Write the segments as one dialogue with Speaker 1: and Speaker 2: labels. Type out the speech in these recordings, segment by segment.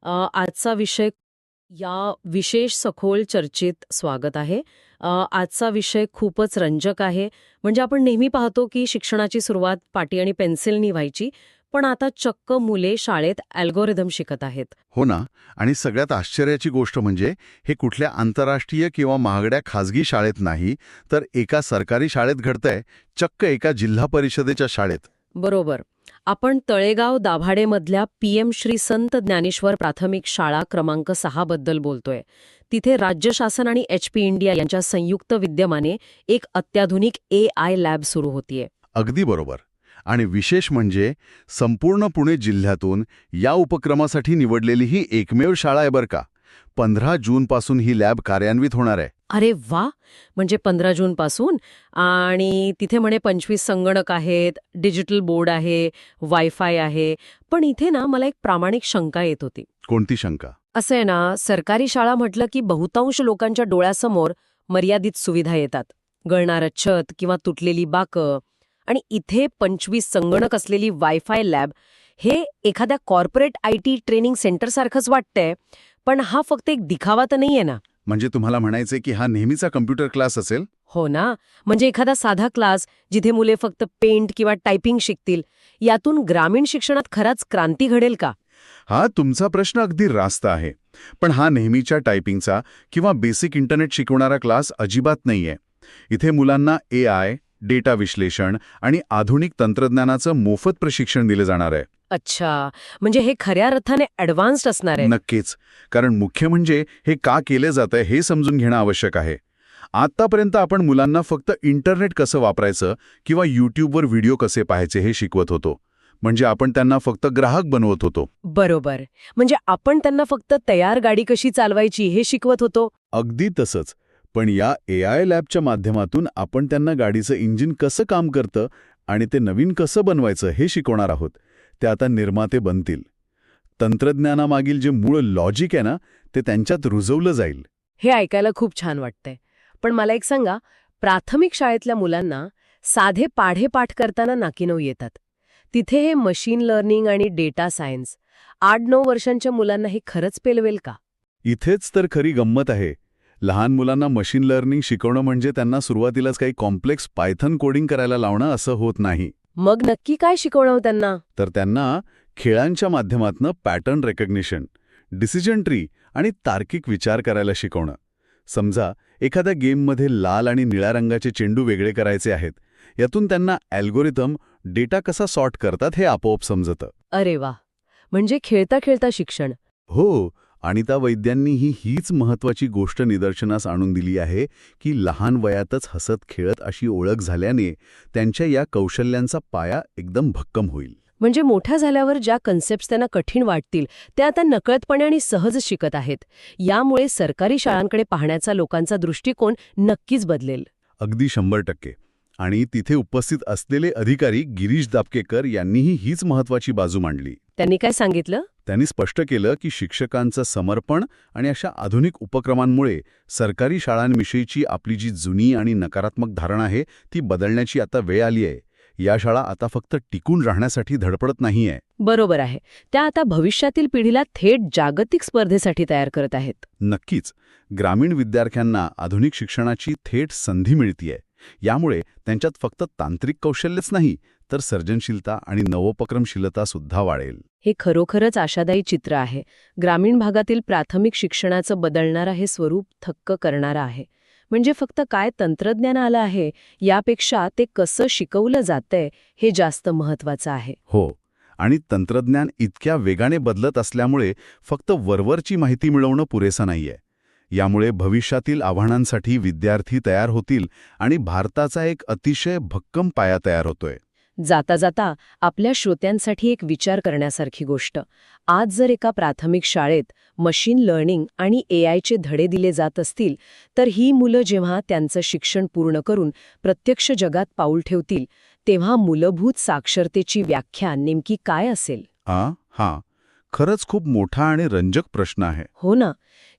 Speaker 1: आजचा विषय या विशेष सखोल चर्चेत स्वागत आहे. आजचा विषय खूपच रंजक आहे. म्हणजे आपण नेहमी पाहतो की शिक्षणाची सुरुवात पाटी आणि पेन्सिलनी व्हायची, पण आता चक्क मुले शाळेत अल्गोरिदम शिकत आहेत.
Speaker 2: हो ना. आणि सगळ्यात आश्चर्याची गोष्ट म्हणजे हे कुठल्या आंतरराष्ट्रीय किंवा महागड्या खाजगी शाळेत नाही, तर एका सरकारी शाळेत घडतंय, चक्क एका जिल्हा परिषदेच्या शाळेत.
Speaker 1: बरोबर. आपण तळेगाव दाभाडेमधल्या PM श्री संत ज्ञानेश्वर प्राथमिक शाळा क्रमांक 6 बद्दल बोलतोय. तिथे राज्य शासन आणि HP इंडिया यांच्या संयुक्त विद्यमाने एक अत्याधुनिक AI लॅब सुरू होतीये.
Speaker 2: अगदी बरोबर. आणि विशेष म्हणजे संपूर्ण पुणे जिल्ह्यातून या उपक्रमासाठी निवडलेली ही एकमेव शाळा आहे बरं का. 15 जूनपासून ही लॅब कार्यान्वित होणार आहे.
Speaker 1: अरे वा. म्हणजे 15 जून पासून. आणि तिथे म्हणे 25 संगणक आहेत, डिजिटल बोर्ड आहे, वायफाय आहे. पण इथे ना मला एक प्रामाणिक शंका येत होती.
Speaker 2: कोणती शंका?
Speaker 1: असं आहे ना, सरकारी शाळा म्हटलं की बहुतांश लोकांच्या डोळ्यासमोर मर्यादित सुविधा येतात. गळणारं छत किंवा तुटलेली बाकं. आणि इथे 25 संगणक असलेली वायफाय लॅब हे एखाद्या कॉर्पोरेट IT ट्रेनिंग सेंटरसारखंच वाटतंय. पण हा फक्त एक दिखावा तर नाहीये ना.
Speaker 2: म्हणजे तुम्हाला म्हणायचंय की हा नेहमीचा कम्प्युटर क्लास असेल?
Speaker 1: हो ना. म्हणजे एखादा साधा क्लास जिथे मुले फक्त पेंट किंवा टायपिंग शिकतील, यातून ग्रामीण शिक्षणात खराच क्रांती घडेल का?
Speaker 2: हा तुमचा प्रश्न अगदी रास्त आहे. पण हा नेहमीच्या टायपिंगचा किंवा बेसिक इंटरनेट शिकवणारा क्लास अजिबात नाहीये. इथे मुलांना AI, डेटा विश्लेषण आणि आधुनिक तंत्रज्ञानाचं मोफत प्रशिक्षण दिलं जाणार आहे.
Speaker 1: अच्छा. म्हणजे हे खऱ्या अर्थाने ॲडव्हान्स्ड असणार आहे.
Speaker 2: नक्कीच. कारण मुख्य म्हणजे हे का केलं जातंय हे समजून घेणं आवश्यक आहे. आत्तापर्यंत आपण मुलांना फक्त इंटरनेट कसं वापरायचं किंवा YouTubeवर व्हिडिओ कसे पाहायचे हे शिकवत होतो. म्हणजे आपण त्यांना फक्त ग्राहक बनवत होतो.
Speaker 1: बरोबर. म्हणजे आपण त्यांना फक्त तयार गाडी कशी चालवायची हे शिकवत होतो.
Speaker 2: अगदी तसंच. पण या AI लॅबच्या माध्यमातून आपण त्यांना गाडीचं इंजिन कसं काम करतं आणि ते नवीन कसं बनवायचं हे शिकवणार आहोत. ते आता निर्माते बनतील. तंत्रज्ञानामागील जे मूळ लॉजिक आहे ना, ते त्यांच्यात रुजवलं जाईल.
Speaker 1: हे ऐकायला खूप छान वाटतंय. पण मला एक सांगा, प्राथमिक शाळेतल्या मुलांना साधे पाढे-पाठ करताना नाकीनऊ येतात. तिथे हे मशीन लर्निंग आणि डेटा सायन्स 8-9 वर्षांच्या मुलांना हे खरंच पेलवेल का?
Speaker 2: इथेच तर खरी गंमत आहे. लहान मुलांना मशीन लर्निंग शिकवणं म्हणजे त्यांना सुरुवातीलाच काही कॉम्प्लेक्स पायथन कोडिंग करायला लावणं असं होत नाही.
Speaker 1: मग नक्की काय शिकवणं हो त्यांना?
Speaker 2: तर त्यांना खेळांच्या माध्यमातून पॅटर्न रेकग्निशन, डिसिजन ट्री आणि तार्किक विचार करायला शिकवणं. समजा एखाद्या गेममध्ये लाल आणि निळ्या रंगाचे चेंडू वेगळे करायचे आहेत. यातून त्यांना अल्गोरिदम, डेटा कसा सॉर्ट करतात हे आपोआप समजतं.
Speaker 1: अरे वा. म्हणजे खेळता खेळता शिक्षण.
Speaker 2: हो. अनिता वैद्यांनीही हीच महत्वाची गोष्ट निदर्शनास आणून दिली आहे की लहान वयातच हसत खेळत अशी ओळख झाल्याने त्यांच्या या कौशल्यांचा पाया एकदम भक्कम होईल.
Speaker 1: म्हणजे मोठ्या झाल्यावर ज्या कन्सेप्ट्स त्यांना कठीण वाटतील त्या आता नकळतपणे आणि सहज शिकत आहेत. यामुळे सरकारी शाळांकडे पाहण्याचा लोकांचा दृष्टिकोन नक्कीच बदलेल.
Speaker 2: अगदी 100%. आणि तिथे उपस्थित असलेले अधिकारी गिरीश दापकेकर यांनीही हीच महत्वाची बाजू मांडली.
Speaker 1: त्यांनी काय सांगितलं?
Speaker 2: त्यांनी स्पष्ट केलं की शिक्षकांचं समर्पण आणि अशा आधुनिक उपक्रमांमुळे सरकारी शाळांविषयीची आपली जी जुनी आणि नकारात्मक धारणा आहे ती बदलण्याची आता वेळ आली आहे. या शाळा आता फक्त टिकून राहण्यासाठी धडपडत नाहीये.
Speaker 1: बरोबर आहे. त्या आता भविष्यातील पिढीला थेट जागतिक स्पर्धेसाठी तयार करत आहेत.
Speaker 2: नक्कीच. ग्रामीण विद्यार्थ्यांना आधुनिक शिक्षणाची थेट संधी मिळतीये. यामुळे त्यांच्यात फक्त तांत्रिक कौशल्यच नाही, तर सर्जनशीलता आणि नवोपक्रमशीलता सुद्धा वाढेल.
Speaker 1: हे खरोखरच आशादायी चित्र आहे. ग्रामीण भागातील प्राथमिक शिक्षणाचं बदलणारं हे स्वरूप थक्क करणारं आहे. म्हणजे फक्त काय तंत्रज्ञान आलं आहे, यापेक्षा ते कसं शिकवलं जातंय हे जास्त महत्वाचं आहे.
Speaker 2: हो. आणि तंत्रज्ञान इतक्या वेगाने बदलत असल्यामुळे फक्त वरवरची माहिती मिळवणं पुरेसं नाहीये. यामुळे भविष्यातील आव्हानांसाठी विद्यार्थी तयार होतील आणि भारताचा एक अतिशय भक्कम पाया तयार होतोय.
Speaker 1: जाता जाता आपल्या श्रोत्यांसाठी एक विचार करण्यासारखी गोष्ट. आज जर एका प्राथमिक शाळेत मशीन लर्निंग आणि AIचे धडे दिले जात असतील, तर ही मुलं जेव्हा त्यांचं शिक्षण पूर्ण करून प्रत्यक्ष जगात पाऊल ठेवतील, तेव्हा मूलभूत साक्षरतेची व्याख्या नेमकी काय असेल?
Speaker 2: हां. खरंच खूप मोठा आणि रंजक प्रश्न आहे.
Speaker 1: हो ना.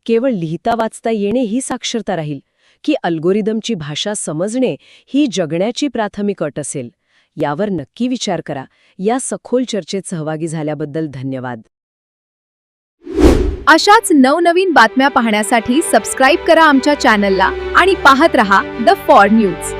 Speaker 1: केवळ लिहिता वाचता येणे ही साक्षरता राहील, की अल्गोरिदमची भाषा समजणे ही जगण्याची प्राथमिक अट असेल? यावर नक्की विचार करा. या सखोल चर्चेत सहभागी झाल्याबद्दल धन्यवाद.
Speaker 3: अशाच नवनवीन बातम्या पाहण्यासाठी सबस्क्राईब करा आमच्या चॅनलला आणि पाहत रहा द फॉर न्यूज.